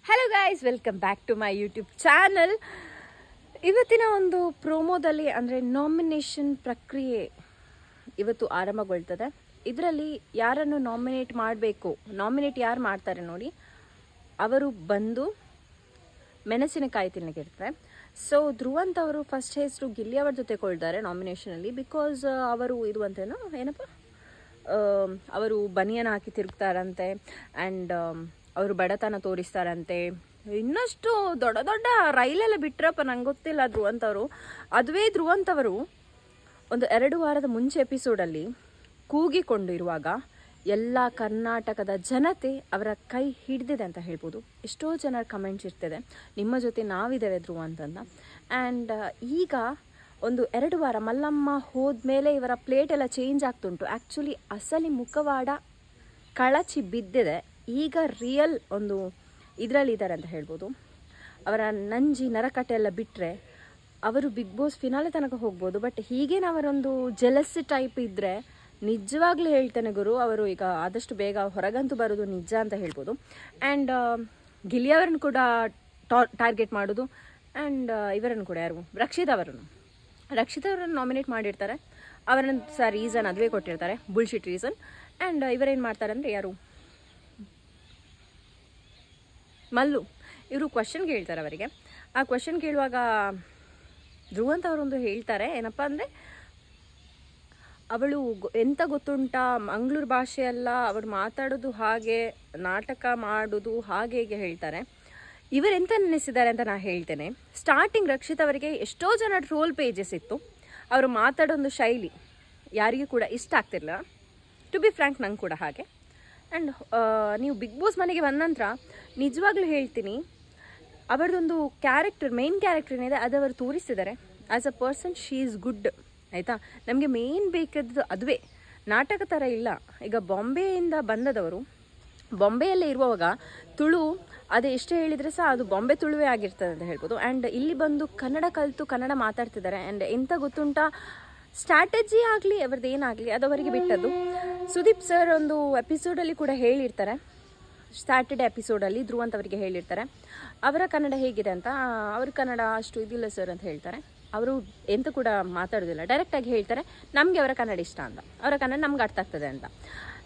Hello guys, welcome back to my YouTube channel. ಇವತ್ತಿನ ಒಂದು ಪ್ರೋಮೋದಲ್ಲಿ ಅಂದರೆ ನಾಮಿನೇಷನ್ ಪ್ರಕ್ರಿಯೆ ಇವತ್ತು ಆರಂಭಗೊಳ್ತದೆ. ಇದರಲ್ಲಿ ಯಾರನ್ನು ನಾಮಿನೇಟ್ ಮಾಡಬೇಕು, ನಾಮಿನೇಟ್ ಯಾರು ಮಾಡ್ತಾರೆ ನೋಡಿ, ಅವರು ಬಂದು ಮೆಣಸಿನಕಾಯಿ ತಿನ್ನಕ್ಕಿರ್ತಾರೆ. ಸೊ ಧ್ರುವಂತ್ ಅವರು ಫಸ್ಟ್ ಹೆಸರು ಗಿಲ್ಲಿ ಅವ್ರ ಜೊತೆ ಕೊಳ್ತಾರೆ ನಾಮಿನೇಷನಲ್ಲಿ. ಬಿಕಾಸ್ ಅವರು ಇದು ಅಂತೇನೋ ಏನಪ್ಪ, ಅವರು ಬನಿಯನ್ ಹಾಕಿ ತಿರುಗ್ತಾರಂತೆ ಆ್ಯಂಡ್ ಅವರು ಬಡತನ ತೋರಿಸ್ತಾರಂತೆ. ಇನ್ನಷ್ಟು ದೊಡ್ಡ ದೊಡ್ಡ ರೈಲೆಲ್ಲ ಬಿಟ್ರಪ್ಪ, ನಂಗೆ ಗೊತ್ತಿಲ್ಲ ಧ್ರುವಂತ್ ಅವರು. ಅದುವೇ ಧ್ರುವಂತ್ ಅವರು ಒಂದು 2 ವಾರದ ಮುಂಚೆ ಎಪಿಸೋಡಲ್ಲಿ ಕೂಗಿಕೊಂಡು ಇರುವಾಗ ಎಲ್ಲ ಕರ್ನಾಟಕದ ಜನತೆ ಅವರ ಕೈ ಹಿಡಿದಿದೆ ಅಂತ ಹೇಳ್ಬೋದು. ಎಷ್ಟೋ ಜನರ ಕಮೆಂಟ್ಸ್ ಇರ್ತದೆ, ನಿಮ್ಮ ಜೊತೆ ನಾವಿದ್ದೇವೆ ಧ್ರುವಂತ್ ಅಂತ. ಆ್ಯಂಡ್ ಈಗ ಒಂದು 2 ವಾರ ಮಲ್ಲಮ್ಮ ಹೋದ್ಮೇಲೆ ಇವರ ಪ್ಲೇಟ್ ಎಲ್ಲ ಚೇಂಜ್ ಆಗ್ತುಂಟು. ಆ್ಯಕ್ಚುಲಿ ಅಸಲಿ ಮುಖವಾಡ ಕಳಚಿ ಬಿದ್ದಿದೆ. ಈಗ ರಿಯಲ್ ಒಂದು ಇದರಲ್ಲಿದ್ದಾರೆ ಅಂತ ಹೇಳ್ಬೋದು. ಅವರ ನಂಜಿ ನರಕಟ್ಟೆ ಎಲ್ಲ ಬಿಟ್ಟರೆ ಅವರು ಬಿಗ್ ಬಾಸ್ ಫಿನಾಲೆ ತನಕ ಹೋಗ್ಬೋದು. ಬಟ್ ಹೀಗೇನು ಅವರೊಂದು ಜೆಲಸಿ ಟೈಪ್ ಇದ್ದರೆ ನಿಜವಾಗ್ಲೂ ಹೇಳ್ತೇನೆ ಗುರು, ಅವರು ಈಗ ಆದಷ್ಟು ಬೇಗ ಹೊರಗಂತೂ ಬರೋದು ನಿಜ ಅಂತ ಹೇಳ್ಬೋದು. ಆ್ಯಂಡ್ ಗಿಲ್ಲಿಯವರನ್ನು ಕೂಡ ಟಾರ್ಗೆಟ್ ಮಾಡೋದು. ಆ್ಯಂಡ್ ಇವರನ್ನು ಕೂಡ ಯಾರು, ರಕ್ಷಿತ್ ಅವರನ್ನು ನಾಮಿನೇಟ್ ಮಾಡಿರ್ತಾರೆ. ಅವರನ್ನು ಸಹ ರೀಸನ್ ಅದುವೇ ಕೊಟ್ಟಿರ್ತಾರೆ, ಬುಲ್ಶಿಟ್ ರೀಸನ್. ಆ್ಯಂಡ್ ಇವರೇನು ಮಾಡ್ತಾರೆ ಅಂದರೆ ಯಾರು, ಮಲ್ಲು, ಇವರು ಕ್ವಶನ್ ಕೇಳ್ತಾರೆ ಅವರಿಗೆ. ಆ ಕ್ವಶನ್ ಕೇಳುವಾಗ ಧ್ರುವಂತ್ ಅವರೊಂದು ಹೇಳ್ತಾರೆ, ಏನಪ್ಪ ಅಂದರೆ ಅವಳು ಎಂತ ಗೊತ್ತುಂಟಾ, ಮಂಗಳೂರು ಭಾಷೆಯಲ್ಲ ಅವಳು ಮಾತಾಡೋದು, ಹಾಗೆ ನಾಟಕ ಮಾಡೋದು ಹಾಗೆ ಹೀಗೆ ಹೇಳ್ತಾರೆ. ಇವರೆಂತ ನೆನೆಸಿದ್ದಾರೆ ಅಂತ ನಾನು ಹೇಳ್ತೇನೆ. ಸ್ಟಾರ್ಟಿಂಗ್ ರಕ್ಷಿತ್ ಅವರಿಗೆ ಎಷ್ಟೋ ಜನ ಟ್ರೋಲ್ ಪೇಜಸ್ ಇತ್ತು. ಅವರು ಮಾತಾಡೋದು ಶೈಲಿ ಯಾರಿಗೂ ಕೂಡ ಇಷ್ಟ ಆಗ್ತಿರಲಿಲ್ಲ. ಟು ಬಿ ಫ್ರ್ಯಾಂಕ್, ನಂಗೆ ಕೂಡ ಹಾಗೆ. ಆ್ಯಂಡ್ ನೀವು ಬಿಗ್ ಬಾಸ್ ಮನೆಗೆ ಬಂದ ನಂತರ ನಿಜವಾಗ್ಲೂ ಹೇಳ್ತೀನಿ, ಅವರದೊಂದು ಕ್ಯಾರೆಕ್ಟರ್, ಮೇನ್ ಕ್ಯಾರೆಕ್ಟರ್ ಏನಿದೆ ಅದು ಅವರು ತೋರಿಸ್ತಿದ್ದಾರೆ. As a person she is good, ಆಯಿತಾ. ನಮಗೆ ಮೇನ್ ಬೇಕಾದ್ದು ಅದುವೇ, ನಾಟಕ ಥರ ಇಲ್ಲ. ಈಗ ಬಾಂಬೆಯಿಂದ ಬಂದದವರು, ಬಾಂಬೆಯಲ್ಲೇ ಇರುವಾಗ ತುಳು ಅದು ಎಷ್ಟೇ ಹೇಳಿದರೆ ಸಹ ಅದು ಬಾಂಬೆ ತುಳುವೇ ಆಗಿರ್ತದೆ ಅಂತ ಹೇಳ್ಬೋದು. ಆ್ಯಂಡ್ ಇಲ್ಲಿ ಬಂದು ಕನ್ನಡ ಕಲಿತು ಕನ್ನಡ ಮಾತಾಡ್ತಿದ್ದಾರೆ. ಆ್ಯಂಡ್ ಎಂತ ಗೊತ್ತುಂಟಾ, ಸ್ಟ್ರಾಟಜಿ ಆಗಲಿ ಅವ್ರದ್ದು ಏನಾಗಲಿ ಅದು ಅವರಿಗೆ ಬಿಟ್ಟದ್ದು. ಸುದೀಪ್ ಸರ್ ಒಂದು ಎಪಿಸೋಡಲ್ಲಿ ಕೂಡ ಹೇಳಿರ್ತಾರೆ, ಸ್ಯಾಟರ್ಡೆ ಎಪಿಸೋಡಲ್ಲಿ ಧ್ರುವಂತ್ ಅವರಿಗೆ ಹೇಳಿರ್ತಾರೆ ಅವರ ಕನ್ನಡ ಹೇಗಿದೆ ಅಂತ. ಅವ್ರ ಕನ್ನಡ ಅಷ್ಟು ಇದಿಲ್ಲ ಸರ್ ಅಂತ ಹೇಳ್ತಾರೆ. ಅವರು ಎಂತ ಕೂಡ ಮಾತಾಡೋದಿಲ್ಲ, ಡೈರೆಕ್ಟಾಗಿ ಹೇಳ್ತಾರೆ ನಮಗೆ ಅವರ ಕನ್ನಡ ಇಷ್ಟ ಅಂತ, ಅವರ ಕನ್ನಡ ನಮ್ಗೆ ಅರ್ಥ ಆಗ್ತದೆ ಅಂತ.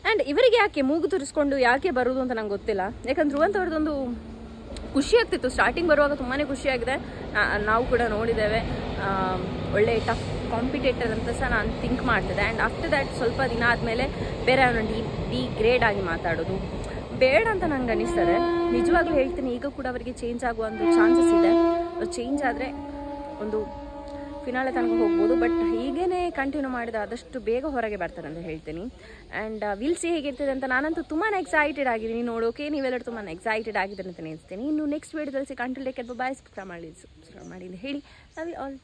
ಆ್ಯಂಡ್ ಇವರಿಗೆ ಯಾಕೆ ಮೂಗು ತುರಿಸ್ಕೊಂಡು ಯಾಕೆ ಬರೋದು ಅಂತ ನಂಗೆ ಗೊತ್ತಿಲ್ಲ. ಯಾಕಂದ್ರೆ ಧ್ರುವಂತ್ ಅವ್ರದ್ದೊಂದು ಖುಷಿ ಆಗ್ತಿತ್ತು, ಸ್ಟಾರ್ಟಿಂಗ್ ಬರುವಾಗ ತುಂಬಾ ಖುಷಿಯಾಗಿದೆ. ನಾವು ಕೂಡ ನೋಡಿದ್ದೇವೆ, ಒಳ್ಳೆ ಟಫ್ ಕಾಂಪಿಟೇಟರ್ ಅಂತ ಸಹ ನಾನು ಥಿಂಕ್ ಮಾಡ್ತಿದ್ದೆ. ಆ್ಯಂಡ್ ಆಫ್ಟರ್ ದ್ಯಾಟ್ ಸ್ವಲ್ಪ ದಿನ ಆದಮೇಲೆ ಬೇರೆ ಅವನು ಡಿಗ್ರೇಡ್ ಆಗಿ ಮಾತಾಡೋದು ಬೇಡ ಅಂತ ನಂಗೆ ಅನ್ನಿಸ್ತದೆ. ನಿಜವಾಗ್ಲೂ ಹೇಳ್ತೀನಿ, ಈಗ ಕೂಡ ಅವರಿಗೆ ಚೇಂಜ್ ಆಗುವ ಒಂದು ಚಾನ್ಸಸ್ ಇದೆ. ಚೇಂಜ್ ಆದರೆ ಒಂದು ಫಿನಾಲೆ ತನಕ ಹೋಗ್ಬೋದು. ಬಟ್ ಹೀಗೇ ಕಂಟಿನ್ಯೂ ಮಾಡಿದ ಆದಷ್ಟು ಬೇಗ ಹೊರಗೆ ಬರ್ತಾರೆ ಅಂತ ಹೇಳ್ತೀನಿ. ಆ್ಯಂಡ್ ವಿಲ್ ಸಿ ಹೇಗಿರ್ತದೆ ಅಂತ. ನಾನಂತೂ ತುಂಬಾ ಎಕ್ಸೈಟೆಡ್ ಆಗಿದ್ದೀನಿ ನೋಡೋಕೆ. ನೀವೆಲ್ಲರೂ ತುಂಬಾ ಎಕ್ಸೈಟೆಡ್ ಆಗಿದ್ದಾರೆ ಅಂತ ನೆನೆಸ್ತೀನಿ. ಇನ್ನು ನೆಕ್ಸ್ಟ್ ವೀಡಿಯೋದಲ್ಲಿ ಕಂಟಿನ್ಯೂ ಬಾಯ್ ಸಬ್ಸ್ಕ್ರೈಬ್ ಮಾಡಿ ಅಂತ ಹೇಳಿ ಲವ್ ಯು ಆಲ್.